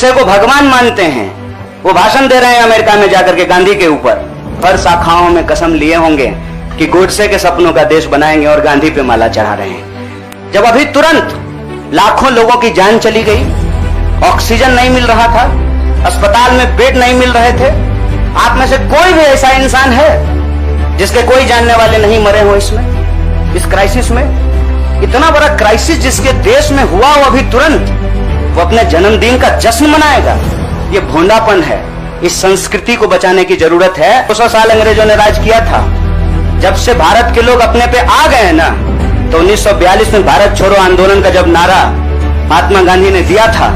गोडसे को भगवान मानते हैं, वो भाषण दे रहे हैं अमेरिका में जाकर के गांधी के ऊपर। हर शाखाओं में कसम लिए होंगे कि गोडसे के सपनों का देश बनाएंगे और गांधी पे माला चढ़ा रहे हैं। जब अभी तुरंत लाखों लोगों की जान चली गई, ऑक्सीजन नहीं मिल रहा था, अस्पताल में बेड नहीं मिल रहे थे। आप में से कोई भी ऐसा इंसान है जिसके कोई जानने वाले नहीं मरे हो इसमें, इस क्राइसिस में? इतना बड़ा क्राइसिस जिसके देश में हुआ वो अभी तुरंत वो अपने जन्मदिन का जश्न मनाएगा? ये भोंडापन है। इस संस्कृति को बचाने की जरूरत है। 200 साल अंग्रेजों ने राज किया था। जब से भारत के लोग अपने पे आ गए ना, तो 1942 में भारत छोड़ो आंदोलन का जब नारा महात्मा गांधी ने दिया था,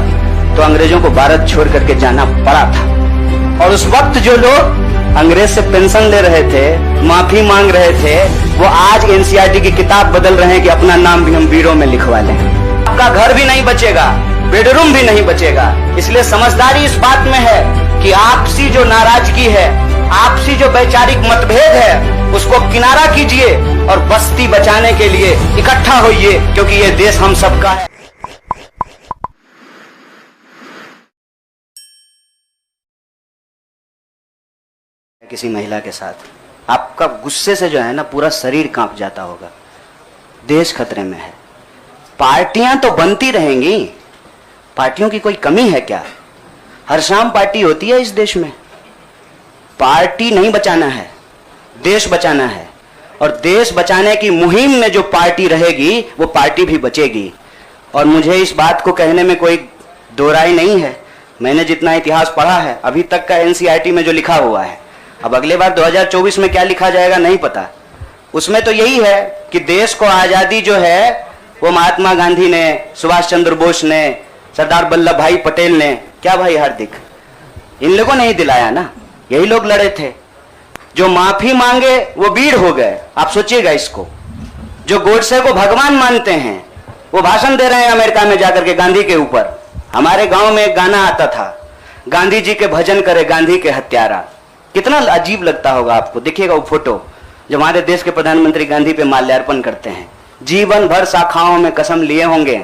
तो अंग्रेजों को भारत छोड़ करके जाना पड़ा था। और उस वक्त जो लोग अंग्रेज से पेंशन ले रहे थे, माफी मांग रहे थे, वो आज एनसीईआरटी की किताब बदल रहे हैं कि अपना नाम भी हम वीरों में लिखवा लें। आपका घर भी नहीं बचेगा, बेडरूम भी नहीं बचेगा। इसलिए समझदारी इस बात में है कि आपसी जो नाराजगी है, आपसी जो वैचारिक मतभेद है, उसको किनारा कीजिए और बस्ती बचाने के लिए इकट्ठा होइए, क्योंकि ये देश हम सबका है। किसी महिला के साथ आपका गुस्से से जो है ना पूरा शरीर कांप जाता होगा। देश खतरे में है। पार्टियां तो बनती रहेंगी, पार्टियों की कोई कमी है क्या? हर शाम पार्टी होती है इस देश में। पार्टी नहीं बचाना है, देश बचाना है। और देश बचाने की मुहिम में जो पार्टी रहेगी वो पार्टी भी बचेगी। और मुझे इस बात को कहने में कोई दो राय नहीं है। मैंने जितना इतिहास पढ़ा है अभी तक का एनसीईआरटी में जो लिखा हुआ है, अब अगले बार 2024 में क्या लिखा जाएगा नहीं पता। उसमें तो यही है कि देश को आजादी जो है वो महात्मा गांधी ने, सुभाष चंद्र बोस ने, सरदार वल्लभ भाई पटेल ने, क्या भाई हार्दिक, इन लोगों ने ही दिलाया ना। यही लोग लड़े थे। जो माफी मांगे वो वीर हो गए। आप सोचिएगा इसको। जो गोडसे को भगवान मानते हैं वो भाषण दे रहे हैं अमेरिका में जाकर के गांधी के ऊपर। हमारे गांव में एक गाना आता था, गांधी जी के भजन करे गांधी के हत्यारा। कितना अजीब लगता होगा आपको। देखिएगा वो फोटो जब हमारे देश के प्रधानमंत्री गांधी पे माल्यार्पण करते हैं। जीवन भर शाखाओं में कसम लिए होंगे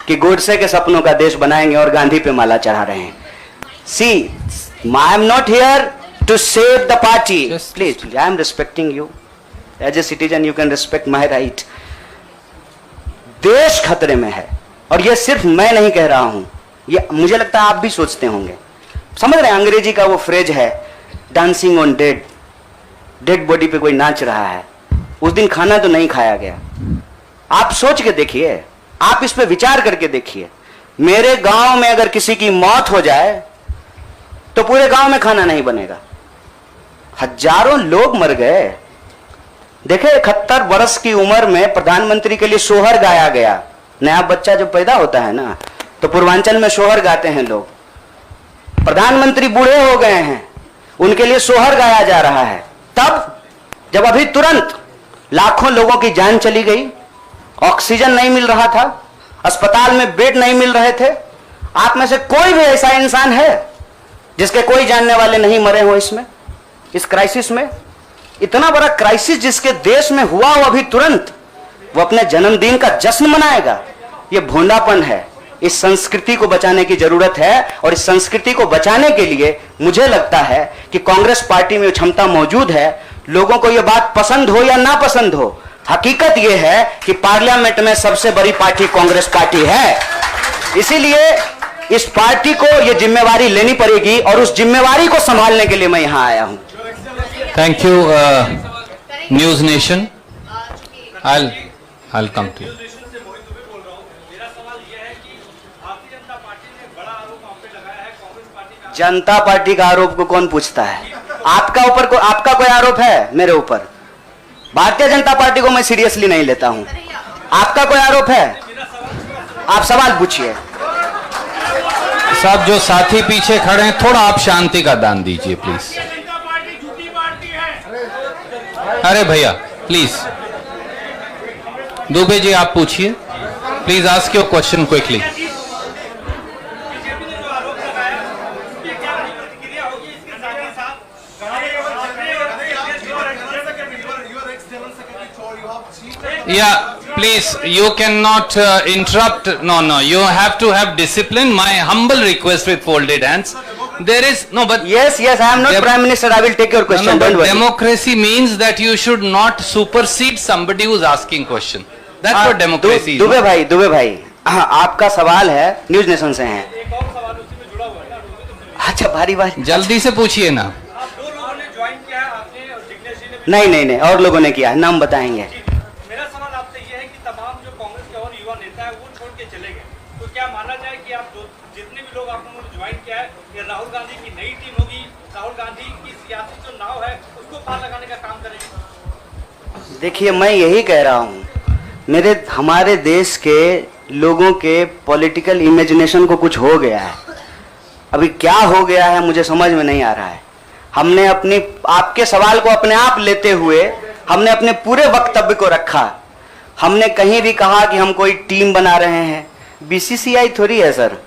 कि गोडसे के सपनों का देश बनाएंगे और गांधी पे माला चढ़ा रहे हैं। See, I am not here to save the party, please, I am respecting you as a citizen, you can respect my right. देश खतरे में है। और ये सिर्फ मैं नहीं कह रहा हूं, ये मुझे लगता है आप भी सोचते होंगे। समझ रहे हैं? अंग्रेजी का वो फ्रेज है, dancing on dead, dead body पे कोई नाच रहा है। उस दिन खाना तो नहीं खाया गया। आप सोच के देखिए, आप इस पे विचार करके देखिए। मेरे गांव में अगर किसी की मौत हो जाए तो पूरे गांव में खाना नहीं बनेगा। हजारों लोग मर गए। देखे 71 वर्ष की उम्र में प्रधानमंत्री के लिए सोहर गाया गया। नया बच्चा जब पैदा होता है ना, तो पूर्वांचल में सोहर गाते हैं लोग। प्रधानमंत्री बूढ़े हो गए हैं, उनके लिए सोहर गाया जा रहा है। तब जब अभी तुरंत लाखों लोगों की जान चली गई, ऑक्सीजन नहीं मिल रहा था, अस्पताल में बेड नहीं मिल रहे थे। आप में से कोई भी ऐसा इंसान है जिसके कोई जानने वाले नहीं मरे हो इसमें, इस क्राइसिस में? इतना बड़ा क्राइसिस जिसके देश में हुआ वो अभी तुरंत वो अपने जन्मदिन का जश्न मनाएगा? ये भोंडापन है। इस संस्कृति को बचाने की जरूरत है। और इस संस्कृति को बचाने के लिए मुझे लगता है कि कांग्रेस पार्टी में क्षमता मौजूद है। लोगों को यह बात पसंद हो या ना पसंद हो, हकीकत यह है कि पार्लियामेंट में सबसे बड़ी पार्टी कांग्रेस पार्टी है। इसीलिए इस पार्टी को यह जिम्मेवारी लेनी पड़ेगी और उस जिम्मेवारी को संभालने के लिए मैं यहां आया हूं। Thank you news nation. I'll come to you. Janata party का आरोप को कौन पूछता है? आपका कोई आरोप है मेरे ऊपर? भारतीय जनता पार्टी को मैं सीरियसली नहीं लेता हूं। आपका कोई आरोप है? आप सवाल पूछिए। साहब, जो साथी पीछे खड़े हैं, थोड़ा आप शांति का दान दीजिए प्लीज। अरे भैया प्लीज, दुबे जी आप पूछिए please. Ask your question quickly. या Please, you cannot interrupt. No, no. You have to have discipline. My humble request with folded hands. There is no, but Yes, yes, I am not Prime Minister. I will take your no, question. no, Don't but worry. democracy means that you should not supersede somebody who's asking question. That's what democracy is. Dubey भाई, हाँ, आपका सवाल है news nation से है। अच्छा, भारी भारी। जल्दी से पूछिए ना। नहीं नहीं नहीं, और लोगों ने किया है, नाम बताएंगे। मेरा सवाल आपसे ये है कि तमाम जो कांग्रेस के और युवा नेता है वो छोड़ के चले गए, तो क्या माना जाए कि आप जितने भी लोग आपने ज्वाइन किया है, ये राहुल गांधी की नई टीम होगी, राहुल गांधी की सियासी जो नाव है उसको पार लगाने का काम करेगी? देखिए, मैं यही कह रहा हूँ, हमारे देश के लोगों के पॉलिटिकल इमेजिनेशन को कुछ हो गया है। अभी क्या हो गया है मुझे समझ में नहीं आ रहा है। हमने आपके सवाल को अपने आप लेते हुए हमने अपने पूरे वक्तव्य को रखा। हमने कहीं भी कहा कि हम कोई टीम बना रहे हैं। बीसीसीआई थोड़ी है सर,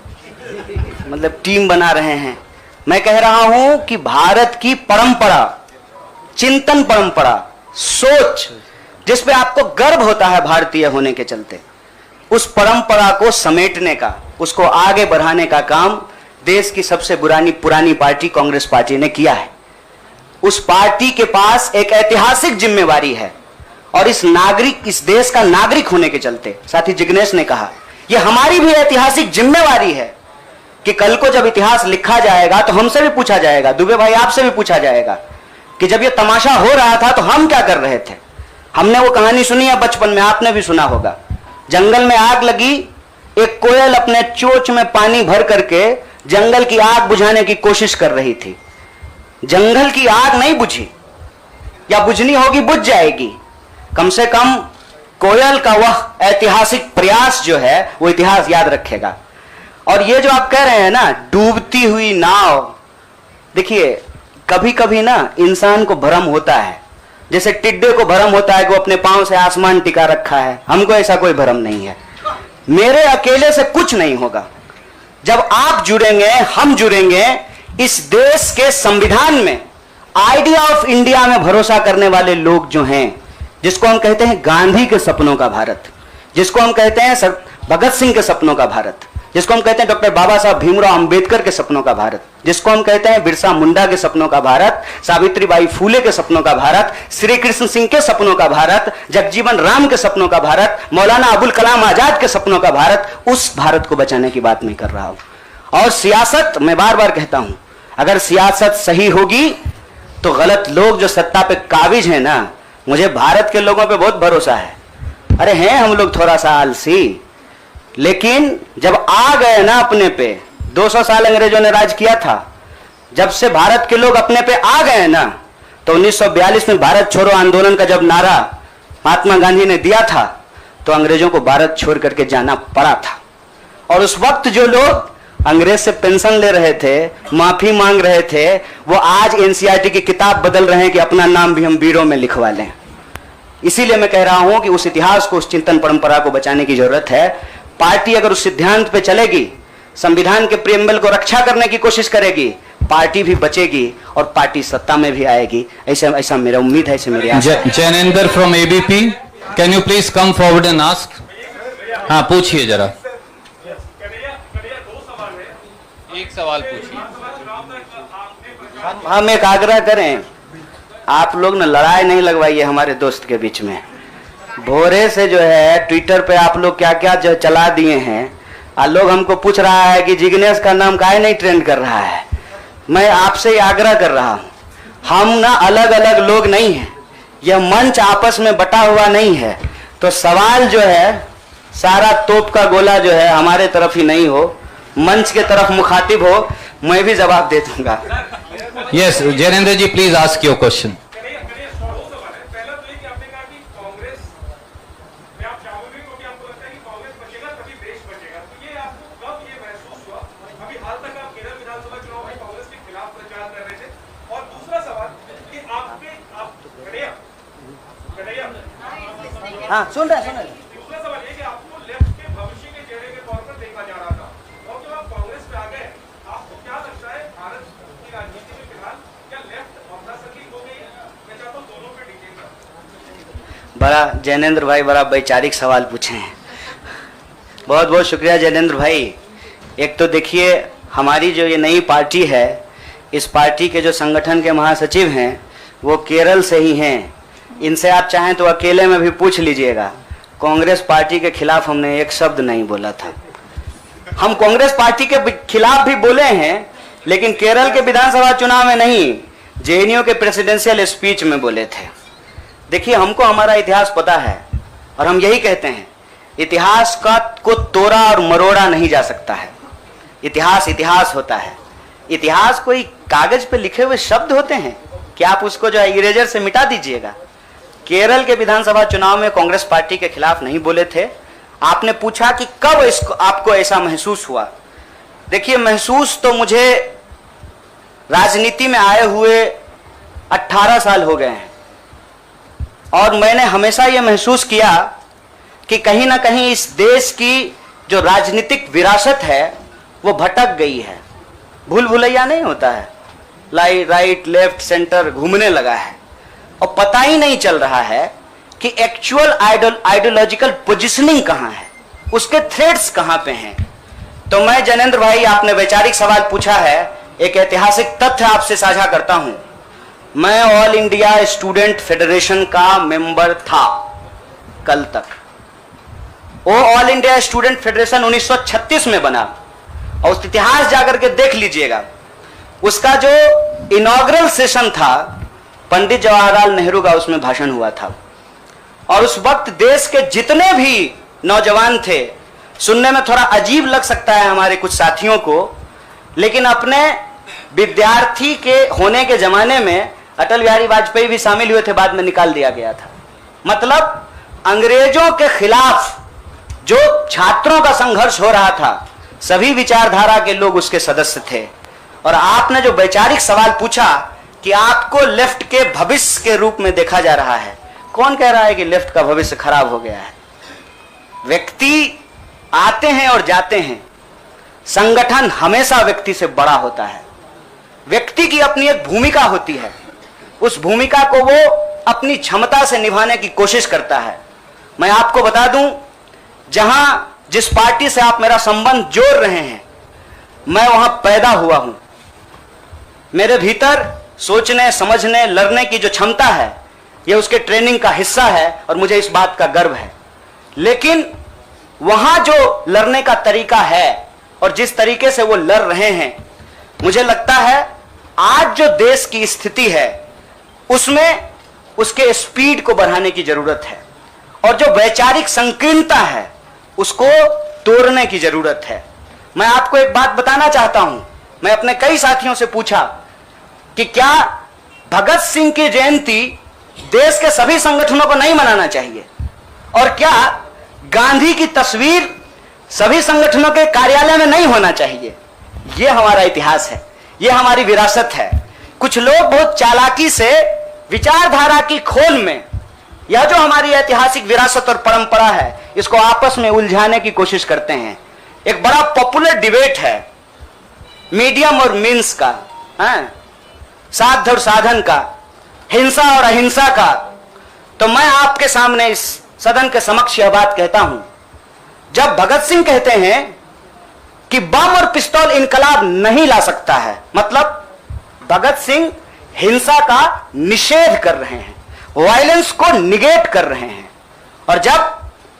मतलब टीम बना रहे हैं। मैं कह रहा हूं कि भारत की परंपरा, चिंतन परंपरा, सोच, जिस पे आपको गर्व होता है भारतीय होने के चलते, उस परंपरा को समेटने का, उसको आगे बढ़ाने का काम देश की सबसे पुरानी पार्टी कांग्रेस पार्टी ने किया है। उस पार्टी के पास एक ऐतिहासिक जिम्मेवारी है और इस देश का नागरिक होने के चलते, साथी जिग्नेश ने कहा, यह हमारी भी ऐतिहासिक जिम्मेवारी है कि कल को जब इतिहास लिखा जाएगा तो हमसे भी पूछा जाएगा, दुबे भाई आपसे भी पूछा जाएगा कि जब यह तमाशा हो रहा था तो हम क्या कर रहे थे। हमने वो कहानी सुनी है बचपन में, आपने भी सुना होगा। जंगल में आग लगी, एक कोयल अपने चोंच में पानी भर करके जंगल की आग बुझाने की कोशिश कर रही थी। जंगल की आग नहीं बुझी, या बुझनी होगी बुझ जाएगी। कम से कम कोयल का वह ऐतिहासिक प्रयास जो है वो इतिहास याद रखेगा। और ये जो आप कह रहे हैं ना, डूबती हुई नाव, देखिए कभी कभी ना इंसान को भ्रम होता है, जैसे टिड्डे को भ्रम होता है कि वो अपने पांव से आसमान टिका रखा है। हमको ऐसा कोई भ्रम नहीं है। मेरे अकेले से कुछ नहीं होगा। जब आप जुड़ेंगे, हम जुड़ेंगे, इस देश के संविधान में, आइडिया ऑफ इंडिया में भरोसा करने वाले लोग जो हैं, जिसको हम कहते हैं गांधी के सपनों का भारत, जिसको हम कहते हैं भगत सिंह के सपनों का भारत, जिसको हम कहते हैं डॉक्टर बाबा साहब भीमराव अंबेडकर के सपनों का भारत, जिसको हम कहते हैं बिरसा मुंडा के सपनों का भारत, सावित्रीबाई फूले के सपनों का भारत, श्री कृष्ण सिंह के सपनों का भारत, जगजीवन राम के सपनों का भारत, मौलाना अबुल कलाम आजाद के सपनों का भारत, उस भारत को बचाने की बात मैं कर रहा हूं। और सियासत, मैं बार बार कहता हूं, अगर सियासत सही होगी तो गलत लोग जो सत्ता पे काबिज है ना, मुझे भारत के लोगों पे बहुत भरोसा है। अरे हैं हम लोग थोड़ा सा आलसी, लेकिन जब आ गए ना अपने पे, 200 साल अंग्रेजों ने राज किया था, जब से भारत के लोग अपने पे आ गए ना, तो 1942 में भारत छोड़ो आंदोलन का जब नारा महात्मा गांधी ने दिया था, तो अंग्रेजों को भारत छोड़ करके जाना पड़ा था। और उस वक्त जो लोग अंग्रेज से पेंशन ले रहे थे, माफी मांग रहे थे, वो आज एनसीईआरटी की किताब बदल रहे हैं कि अपना नाम भी हम वीरों में लिखवा लें। इसीलिए मैं कह रहा हूं कि उस इतिहास को, उस चिंतन परंपरा को बचाने की जरूरत है। पार्टी अगर उस सिद्धांत पे चलेगी, संविधान के प्रियम्बल को रक्षा करने की कोशिश करेगी, पार्टी भी बचेगी और पार्टी सत्ता में भी आएगी। ऐसा मेरा उम्मीद है, ऐसे मेरी आशा है। Jainendra from ABP, can you please come forward and ask. हाँ, पूछिए जरा। एक सवाल पूछिए। हम एक आग्रह करें, आप लोग ना लड़ाई नहीं लगवाइए हमारे दोस्त के बीच में। भोरे से जो है ट्विटर पे आप लोग क्या क्या जो चला दिए हैं, लोग हमको पूछ रहा है कि जिग्नेश का नाम काहे नहीं ट्रेंड कर रहा है। मैं आपसे आग्रह कर रहा हूं, हम ना अलग अलग लोग नहीं हैं, यह मंच आपस में बटा हुआ नहीं है। तो सवाल जो है सारा तोप का गोला जो है हमारे तरफ ही नहीं हो, मंच के तरफ मुखातिब हो, मैं भी जवाब दे दूंगा। Yes, Jainendra ji please ask your question. हाँ, सुन रहे। दूसरा सवाल ये कि आपको लेफ्ट के भविष्य के चेहरे के तौर पर देखा जा रहा था, और जब आप कांग्रेस पे आ गए, आपको क्या लगता है भारत की राजनीति में फिलहाल क्या लेफ्ट अवधासकी हो गई है? मैं चाहता हूं दोनों पे डिटेल। बड़ा जैनेंद्र भाई बड़ा वैचारिक सवाल पूछे हैं। बहुत बहुत शुक्रिया जैनेंद्र भाई। एक तो देखिए हमारी जो ये नई पार्टी है, इस पार्टी के जो संगठन के महासचिव हैं वो केरल से ही हैं। इनसे आप चाहें तो अकेले में भी पूछ लीजिएगा, कांग्रेस पार्टी के खिलाफ हमने एक शब्द नहीं बोला था। हम कांग्रेस पार्टी के खिलाफ भी बोले हैं, लेकिन केरल के विधानसभा चुनाव में नहीं, जेएनयू के प्रेसिडेंशियल स्पीच में बोले थे। देखिए हमको हमारा इतिहास पता है और हम यही कहते हैं, इतिहास को तोड़ा और मरोड़ा नहीं जा सकता है। इतिहास इतिहास होता है। इतिहास कोई कागज पे लिखे हुए शब्द होते हैं कि आप उसको जो इरेजर से मिटा दीजिएगा। केरल के विधानसभा चुनाव में कांग्रेस पार्टी के खिलाफ नहीं बोले थे। आपने पूछा कि कब इसको आपको ऐसा महसूस हुआ। देखिए महसूस तो मुझे राजनीति में आए हुए 18 साल हो गए हैं और मैंने हमेशा यह महसूस किया कि कहीं ना कहीं इस देश की जो राजनीतिक विरासत है वो भटक गई है। भूल भुलैया नहीं होता है, राइट लेफ्ट सेंटर घूमने लगा है और पता ही नहीं चल रहा है कि एक्चुअल आइडियोलॉजिकल पोजिशनिंग कहां है, उसके थ्रेड्स कहां पे हैं। तो मैं जैनेंद्र भाई, आपने वैचारिक सवाल पूछा है, एक ऐतिहासिक तथ्य आपसे साझा करता हूं। मैं ऑल इंडिया स्टूडेंट फेडरेशन का मेंबर था कल तक। वो ऑल इंडिया स्टूडेंट फेडरेशन 1936 में बना और उस इतिहास जाकर के देख लीजिएगा। उसका जो इनॉग्रल सेशन था, पंडित जवाहरलाल नेहरू का उसमें भाषण हुआ था और उस वक्त देश के जितने भी नौजवान थे, सुनने में थोड़ा अजीब लग सकता है हमारे कुछ साथियों को, लेकिन अपने विद्यार्थी के होने के जमाने में अटल बिहारी वाजपेयी भी शामिल हुए थे, बाद में निकाल दिया गया था। मतलब अंग्रेजों के खिलाफ जो छात्रों का संघर्ष हो रहा था, सभी विचारधारा के लोग उसके सदस्य थे। और आपने जो वैचारिक सवाल पूछा कि आपको लेफ्ट के भविष्य के रूप में देखा जा रहा है, कौन कह रहा है कि लेफ्ट का भविष्य खराब हो गया है? व्यक्ति आते हैं और जाते हैं, संगठन हमेशा व्यक्ति से बड़ा होता है। व्यक्ति की अपनी एक भूमिका होती है, उस भूमिका को वो अपनी क्षमता से निभाने की कोशिश करता है। मैं आपको बता दूं, जिस पार्टी से आप मेरा संबंध जोड़ रहे हैं, मैं वहां पैदा हुआ हूं। मेरे भीतर सोचने, समझने, लड़ने की जो क्षमता है, यह उसके ट्रेनिंग का हिस्सा है और मुझे इस बात का गर्व है। लेकिन वहां जो लड़ने का तरीका है और जिस तरीके से वो लड़ रहे हैं, मुझे लगता है आज जो देश की स्थिति है उसमें उसके स्पीड को बढ़ाने की जरूरत है और जो वैचारिक संकीर्णता है उसको तोड़ने की जरूरत है। मैं आपको एक बात बताना चाहता हूं। मैं अपने कई साथियों से पूछा कि क्या भगत सिंह की जयंती देश के सभी संगठनों को नहीं मनाना चाहिए, और क्या गांधी की तस्वीर सभी संगठनों के कार्यालय में नहीं होना चाहिए? यह हमारा इतिहास है, यह हमारी विरासत है। कुछ लोग बहुत चालाकी से विचारधारा की खोल में यह जो हमारी ऐतिहासिक विरासत और परंपरा है, इसको आपस में उलझाने की कोशिश करते हैं। एक बड़ा पॉपुलर डिबेट है मीडियम और मीन्स का, साध और साधन का, हिंसा और अहिंसा का। तो मैं आपके सामने इस सदन के समक्ष यह बात कहता हूं, जब भगत सिंह कहते हैं कि बम और पिस्तौल इनकलाब नहीं ला सकता है, मतलब भगत सिंह हिंसा का निषेध कर रहे हैं, वायलेंस को निगेट कर रहे हैं। और जब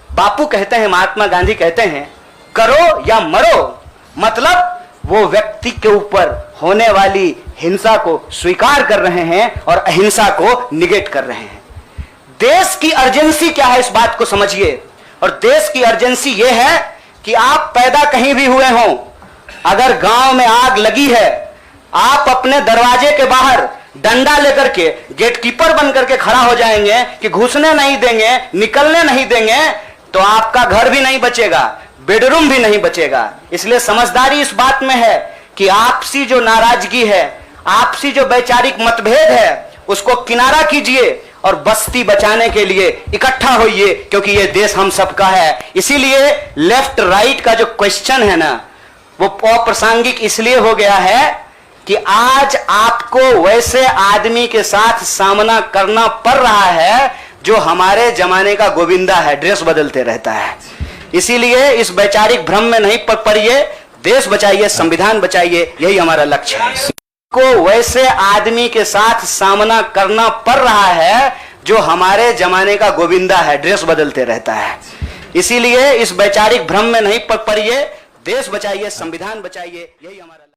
बापू कहते हैं, महात्मा गांधी कहते हैं करो या मरो, मतलब वो व्यक्ति के ऊपर होने वाली हिंसा को स्वीकार कर रहे हैं और अहिंसा को निगेट कर रहे हैं। देश की अर्जेंसी क्या है, इस बात को समझिए। और देश की अर्जेंसी यह है कि आप पैदा कहीं भी हुए हों, अगर गांव में आग लगी है, आप अपने दरवाजे के बाहर डंडा लेकर के गेटकीपर बन करके खड़ा हो जाएंगे कि घुसने नहीं देंगे, निकलने नहीं देंगे, तो आपका घर भी नहीं बचेगा, बेडरूम भी नहीं बचेगा। इसलिए समझदारी इस बात में है कि आपसी जो नाराजगी है, आपसी जो वैचारिक मतभेद है, उसको किनारा कीजिए और बस्ती बचाने के लिए इकट्ठा होइए, क्योंकि ये देश हम सबका है। इसीलिए लेफ्ट राइट का जो क्वेश्चन है ना, वो अप्रासंगिक इसलिए हो गया है कि आज आपको वैसे आदमी के साथ सामना करना पड़ रहा है जो हमारे जमाने का गोविंदा है, ड्रेस बदलते रहता है। इसीलिए इस वैचारिक भ्रम में नहीं पड़िए, देश बचाइए, संविधान बचाइए, यही हमारा लक्ष्य है। को वैसे आदमी के साथ सामना करना पड़ रहा है जो हमारे जमाने का गोविंदा है, ड्रेस बदलते रहता है। इसीलिए इस वैचारिक भ्रम में नहीं पड़िए, देश बचाइए, संविधान बचाइए, यही हमारा